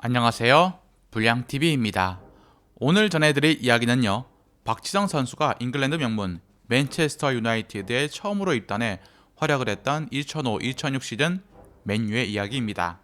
안녕하세요. 불량TV입니다. 오늘 전해드릴 이야기는요. 박지성 선수가 잉글랜드 명문 맨체스터 유나이티드에 처음으로 입단해 활약을 했던 2005-2006 시즌 맨유의 이야기입니다.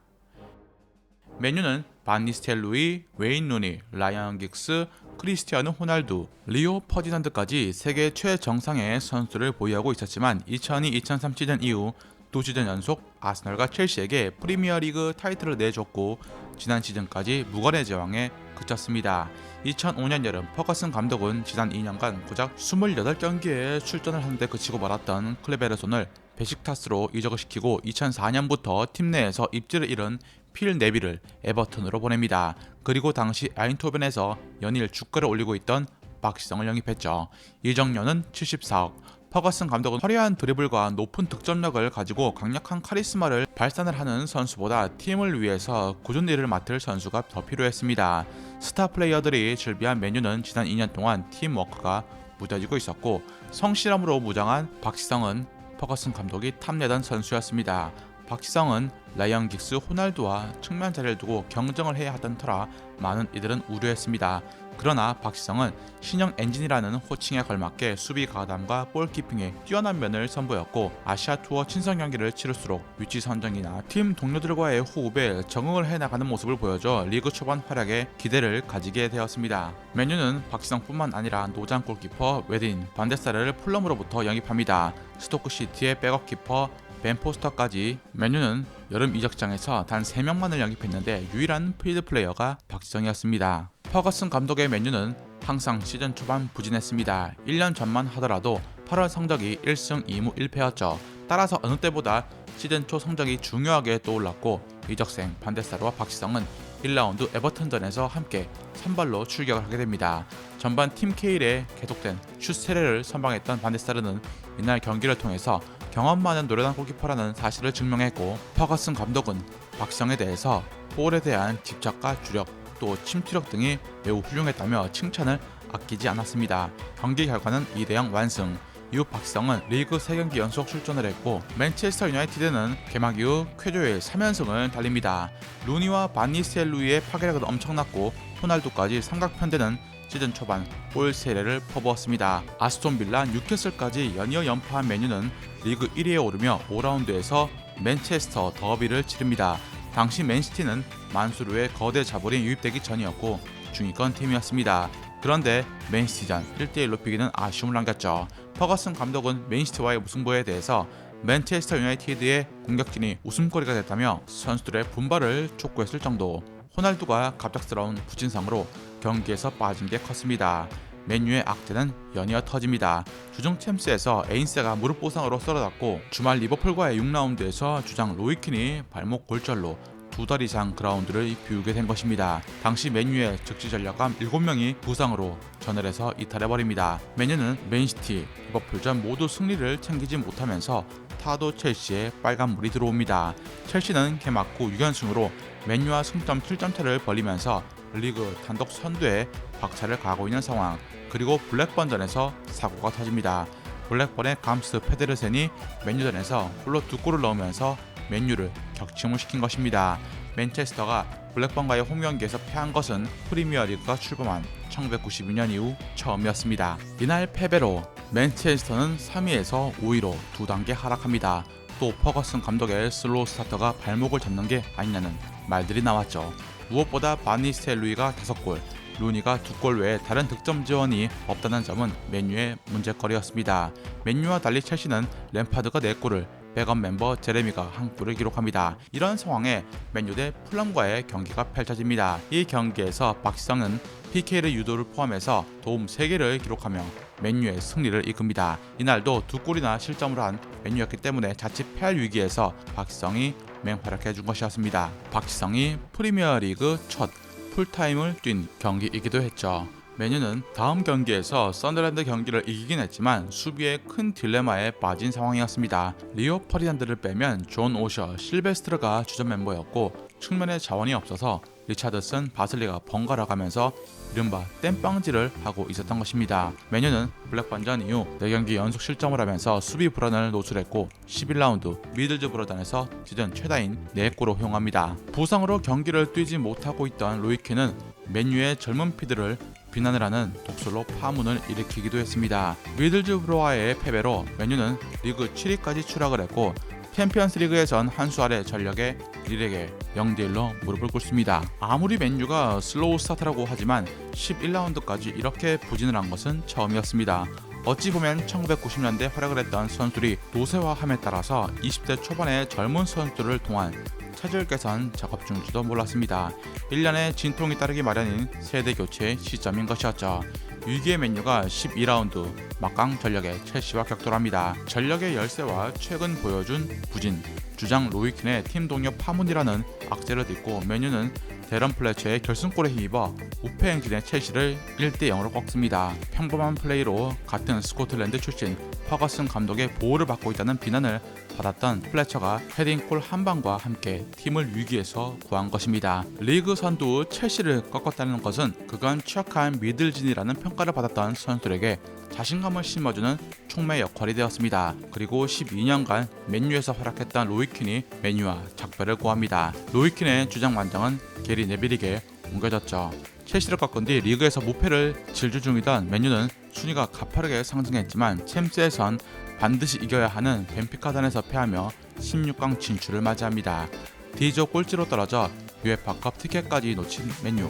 맨유는 반 니스텔로이, 웨인 루니, 라이언 긱스, 크리스티아누 호날두, 리오 퍼디난드까지 세계 최정상의 선수를 보유하고 있었지만 2002-2003 시즌 이후 두 시즌 연속 아스널과 첼시에게 프리미어리그 타이틀을 내줬고 지난 시즌까지 무관의 제왕에 그쳤습니다. 2005년 여름 퍼거슨 감독은 지난 2년간 고작 28경기에 출전을 하는데 그치고 말았던 클레베르손을 베식타스로 이적을 시키고 2004년부터 팀 내에서 입지를 잃은 필 네빌을 에버턴으로 보냅니다. 그리고 당시 아인토벤에서 연일 주가를 올리고 있던 박지성을 영입했죠. 이적료는 74억. 퍼거슨 감독은 화려한 드리블과 높은 득점력을 가지고 강력한 카리스마를 발산을 하는 선수보다 팀을 위해서 꾸준히 일을 맡을 선수가 더 필요했습니다. 스타 플레이어들이 즐비한 맨유는 지난 2년 동안 팀워크가 무뎌지고 있었고 성실함으로 무장한 박지성은 퍼거슨 감독이 탐내던 선수였습니다. 박지성은 라이언 긱스, 호날두와 측면 자리를 두고 경쟁을 해야 하던 터라 많은 이들은 우려했습니다. 그러나 박지성은 신형 엔진이라는 호칭에 걸맞게 수비 가담과 볼키핑에 뛰어난 면을 선보였고 아시아 투어 친선 경기를 치를수록 위치 선정이나 팀 동료들과의 호흡에 적응을 해나가는 모습을 보여줘 리그 초반 활약에 기대를 가지게 되었습니다. 맨유는 박지성뿐만 아니라 노장 골키퍼 웨딘, 반데사르를 풀럼으로부터 영입합니다. 스토크시티의 백업 키퍼 벤 포스터까지. 맨유는 여름 이적장에서 단 3명만을 영입했는데 유일한 필드 플레이어가 박지성이었습니다. 퍼거슨 감독의 맨유는 항상 시즌 초반 부진했습니다. 1년 전만 하더라도 8월 성적이 1승 2무 1패였죠. 따라서 어느 때보다 시즌 초 성적이 중요하게 떠올랐고 이적생 반데사르와 박지성은 1라운드 에버턴전에서 함께 선발로 출격을 하게 됩니다. 전반 팀 K일에 계속된 슛 세례를 선방했던 반데사르는 이날 경기를 통해서 경험 많은 노련한 골키퍼라는 사실을 증명했고 퍼거슨 감독은 박지성에 대해서 볼에 대한 집착과 주력 또 침투력 등이 매우 훌륭했다며 칭찬을 아끼지 않았습니다. 경기 결과는 2대0 완승. 이후 박지성은 리그 3경기 연속 출전을 했고 맨체스터 유나이티드는 개막 이후 쾌조의 3연승을 달립니다. 루니와 반 니스텔로이의 파괴력은 엄청났고 호날두까지 삼각편대는 시즌 초반 골 세례를 퍼부었습니다. 아스톤 빌라, 뉴캐슬까지 연이어 연파한 맨유는 리그 1위에 오르며 5라운드에서 맨체스터 더비를 치릅니다. 당시 맨시티는 만수르의 거대 자본이 유입되기 전이었고 중위권 팀이었습니다. 그런데 맨시티전 1대1로 비기는 아쉬움을 남겼죠. 퍼거슨 감독은 맨시티와의 무승부에 대해서 맨체스터 유나이티드의 공격진이 웃음거리가 됐다며 선수들의 분발을 촉구했을 정도. 호날두가 갑작스러운 부진상으로 경기에서 빠진 게 컸습니다. 맨유의 악재는 연이어 터집니다. 주중 챔스에서 에인스가 무릎 부상으로 쓰러졌고 주말 리버풀과의 6라운드에서 주장 로이킨이 발목 골절로 2달 이상 그라운드를 비우게 된 것입니다. 당시 맨유의 즉시 전력감 7명이 부상으로 전열에서 이탈해버립니다. 맨유는 맨시티, 리버풀전 모두 승리를 챙기지 못하면서 타도 첼시에 빨간물이 들어옵니다. 첼시는 개막 후 6연승으로 맨유와 승점 7점 차를 벌리면서 리그 단독 선두에 박차를 가하고 있는 상황. 그리고 블랙번전에서 사고가 터집니다. 블랙번의 감스 페데르센이 맨유전에서 홀로 2골을 넣으면서 맨유를 격침을 시킨 것입니다. 맨체스터가 블랙번과의 홈경기에서 패한 것은 프리미어리그가 출범한 1992년 이후 처음이었습니다. 이날 패배로 맨체스터는 3위에서 5위로 2단계 하락합니다. 또 퍼거슨 감독의 슬로우 스타터가 발목을 잡는 게 아니냐는 말들이 나왔죠. 무엇보다 반 니스텔로이가 5골, 루니가 2골 외에 다른 득점 지원이 없다는 점은 맨유의 문제거리였습니다. 맨유와 달리 첼시는 램파드가 4골을, 백업 멤버 제레미가 1골을 기록합니다. 이런 상황에 맨유 대 풀럼과의 경기가 펼쳐집니다. 이 경기에서 박지성은 PK를 유도를 포함해서 도움 3개를 기록하며 맨유의 승리를 이끕니다. 이날도 2골이나 실점을 한 맨유였기 때문에 자칫 패할 위기에서 박지성이 맹활약해준 것이었습니다. 박지성이 프리미어리그 첫 풀타임을 뛴 경기이기도 했죠. 맨유는 다음 경기에서 썬더랜드 경기를 이기긴 했지만 수비에 큰 딜레마에 빠진 상황이었습니다. 리오 퍼디난드를 빼면 존 오셔, 실베스트르가 주전 멤버였고 측면에 자원이 없어서 리차드슨, 바슬리가 번갈아 가면서 이른바 땜빵질을 하고 있었던 것입니다. 맨유는 블랙반전 이후 4경기 연속 실점을 하면서 수비 불안을 노출했고 11라운드 미들즈브로단에서 시즌 최다인 4골을 허용합니다. 부상으로 경기를 뛰지 못하고 있던 로이키는 맨유의 젊은 피드를 비난을 하는 독설로 파문을 일으키기도 했습니다. 미들즈브로와의 패배로 맨유는 리그 7위까지 추락을 했고 챔피언스 리그에선 한 수 아래 전력의 릴에게 0대1로 무릎을 꿇습니다. 아무리 맨유가 슬로우 스타트라고 하지만 11라운드까지 이렇게 부진을 한 것은 처음이었습니다. 어찌 보면 1990년대 활약을 했던 선수들이 노쇠화함에 따라서 20대 초반의 젊은 선수들을 통한 체질 개선 작업 중일지도 몰랐습니다. 1년의 진통이 따르기 마련인 세대 교체의 시점인 것이었죠. 위기의 맨유가 12라운드 막강 전력의 첼시와 격돌합니다. 전력의 열세와 최근 보여준 부진, 주장 로이킨의 팀 동료 파문이라는 악재를 딛고 맨유는 데런 플래처의 결승골에 힘입어 우패 행진의 첼시를 1대0으로 꺾습니다. 평범한 플레이로 같은 스코틀랜드 출신 퍼거슨 감독의 보호를 받고 있다는 비난을 받았던 플래처가 헤딩골 한 방과 함께 팀을 위기에서 구한 것입니다. 리그 선두 첼시를 꺾었다는 것은 그간 취약한 미들진이라는 평가를 받았던 선수들에게 자신감을 심어주는 촉매 역할이 되었습니다. 그리고 12년간 맨유에서 활약했던 로이킨이 맨유와 작별을 고합니다. 로이킨의 주장 완장은 게리 네빌에게 옮겨졌죠. 첼시를 꺾은 뒤 리그에서 무패를 질주 중이던 맨유는 순위가 가파르게 상승했지만 챔스에선 반드시 이겨야 하는 벤피카단에서 패하며 16강 진출을 맞이합니다. D조 꼴찌로 떨어져 UEFA컵 티켓까지 놓친 맨유.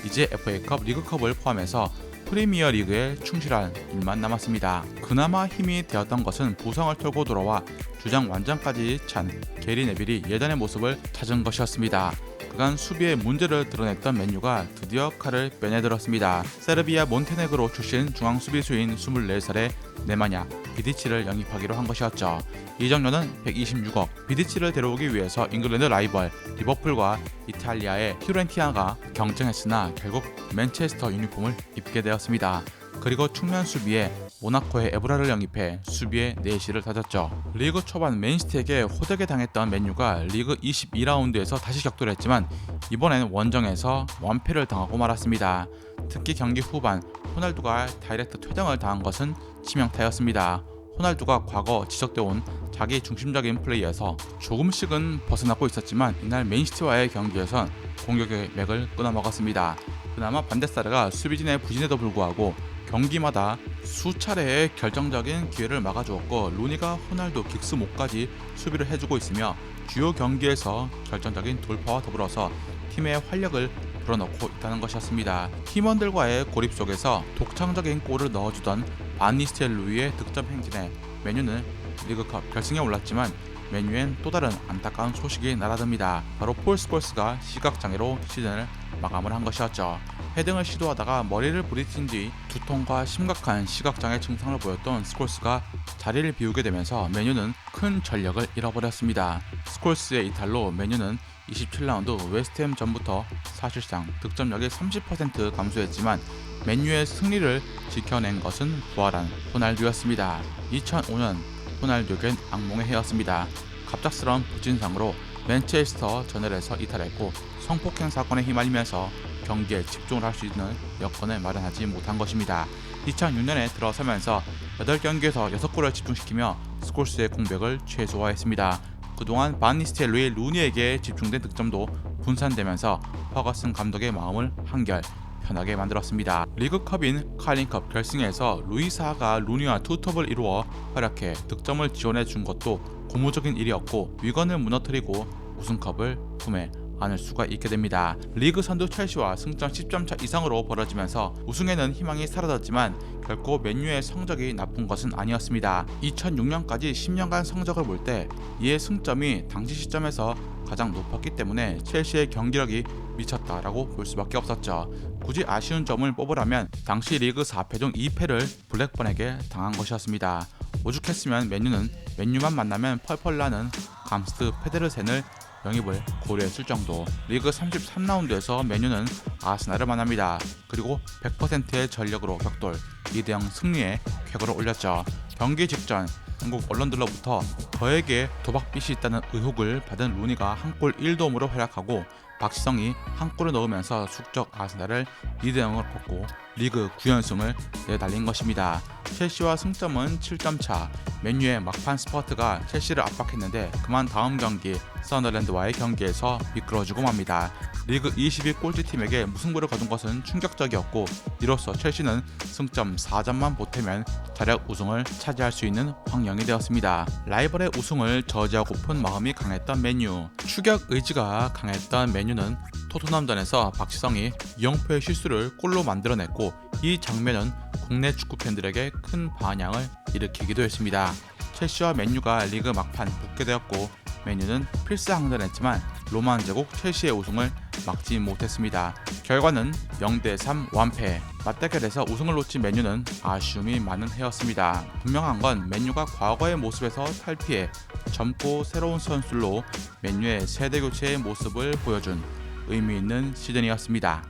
이제 FA컵, 리그컵을 포함해서 프리미어 리그에 충실한 일만 남았습니다. 그나마 힘이 되었던 것은 부상을 털고 돌아와 주장 완장까지 찬 게리 네빌이 예전의 모습을 찾은 것이었습니다. 그간 수비에 문제를 드러냈던 맨유가 드디어 칼을 빼내들었습니다. 세르비아 몬테네그로 출신 중앙 수비수인 24살의 네마냐 비디치를 영입하기로 한 것이었죠. 이적료는 126억. 비디치를 데려오기 위해서 잉글랜드 라이벌 리버풀과 이탈리아의 피오렌티나가 경쟁했으나 결국 맨체스터 유니폼을 입게 되었습니다. 그리고 측면 수비에 모나코의 에브라를 영입해 수비에 내실을 다졌죠. 리그 초반 맨시티에게 호되게 당했던 맨유가 리그 22라운드에서 다시 격돌했지만 이번엔 원정에서 완패를 당하고 말았습니다. 특히 경기 후반 호날두가 다이렉트 퇴장을 당한 것은 치명타였습니다. 호날두가 과거 지적되어 온 자기 중심적인 플레이에서 조금씩은 벗어나고 있었지만 이날 맨시티와의 경기에선 공격의 맥을 끊어먹었습니다. 그나마 반데사르가 수비진의 부진에도 불구하고 경기마다 수차례의 결정적인 기회를 막아주었고 루니가 호날두 긱스 목까지 수비를 해주고 있으며 주요 경기에서 결정적인 돌파와 더불어서 팀의 활력을 불어넣고 있다는 것이었습니다. 팀원들과의 고립 속에서 독창적인 골을 넣어주던 반 니스텔루이의 득점 행진에 맨유는 리그컵 결승에 올랐지만 맨유엔 또 다른 안타까운 소식이 날아듭니다. 바로 폴 스콜스가 시각장애로 시즌을 마감을 한 것이었죠. 헤딩을 시도하다가 머리를 부딪힌 뒤 두통과 심각한 시각장애 증상을 보였던 스콜스가 자리를 비우게 되면서 맨유는 큰 전력을 잃어버렸습니다. 스콜스의 이탈로 맨유는 27라운드 웨스트햄 전부터 사실상 득점력이 30% 감소했지만 맨유의 승리를 지켜낸 것은 부활한 호날두였습니다. 2005년 호날두에겐 악몽의 해였습니다. 갑작스러운 부진상으로 맨체스터 전열에서 이탈했고 성폭행 사건에 휘말리면서 경기에 집중을 할 수 있는 여건을 마련하지 못한 것입니다. 2006년에 들어서면서 8경기에서 6골을 집중시키며 스콜스의 공백을 최소화했습니다. 그동안 반 니스텔루이 루니에게 집중된 득점도 분산되면서 퍼거슨 감독의 마음을 한결 편하게 만들었습니다. 리그컵인 칼링컵 결승에서 루이사가 루니와 투톱을 이루어 활약해 득점을 지원해 준 것도 고무적인 일이었고 위건을 무너뜨리고 우승컵을 품에 안을 수가 있게 됩니다. 리그 선두 첼시와 승점 10점 차 이상으로 벌어지면서 우승에는 희망이 사라졌지만 결코 맨유의 성적이 나쁜 것은 아니었습니다. 2006년까지 10년간 성적을 볼 때 이의 승점이 당시 시점에서 가장 높았기 때문에 첼시의 경기력이 미쳤다라고 볼 수밖에 없었죠. 굳이 아쉬운 점을 뽑으라면 당시 리그 4패 중 2패를 블랙번에게 당한 것이었습니다. 오죽했으면 맨유만 만나면 펄펄 나는 감스트 페데르센을 영입을 고려했을 정도. 리그 33라운드에서 맨유는 아스날을 만납니다. 그리고 100%의 전력으로 격돌 2대0 승리에 쾌거를 올렸죠. 경기 직전 영국 언론들로부터 저에게 도박빚이 있다는 의혹을 받은 루니가 한 골 1도움으로 활약하고 박지성이 한 골을 넣으면서 숙적 아스날을 2대0으로 꺾고 리그 9연승을 내달린 것입니다. 첼시와 승점은 7점 차. 맨유의 막판 스퍼트가 첼시를 압박했는데 그만 다음 경기 서너랜드와의 경기에서 미끄러지고 맙니다. 리그 20위 꼴찌팀에게 무승부를 거둔 것은 충격적이었고 이로써 첼시는 승점 4점만 보태면 자력 우승을 차지할 수 있는 환경이 되었습니다. 라이벌의 우승을 저지하고픈 마음이 강했던 맨유. 추격 의지가 강했던 맨유는 토트넘전에서 박지성이 이영표의 실수를 골로 만들어냈고 이 장면은 국내 축구 팬들에게 큰 반향을 일으키기도 했습니다. 첼시와 맨유가 리그 막판 붙게 되었고 맨유는 필사항전했지만 로만 제국 첼시의 우승을 막지 못했습니다. 결과는 0대3 완패. 맞대결에서 우승을 놓친 맨유는 아쉬움이 많은 해였습니다. 분명한 건 맨유가 과거의 모습에서 탈피해 젊고 새로운 선수로 맨유의 세대 교체의 모습을 보여준 의미 있는 시즌이었습니다.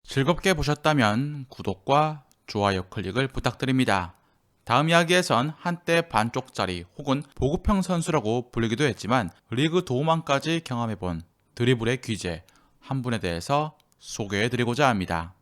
즐겁게 보셨다면 구독과 좋아요 클릭을 부탁드립니다. 다음 이야기에선 한때 반쪽짜리 혹은 보급형 선수라고 불리기도 했지만 리그 도움왕까지 경험해본 드리블의 귀재 한 분에 대해서 소개해드리고자 합니다.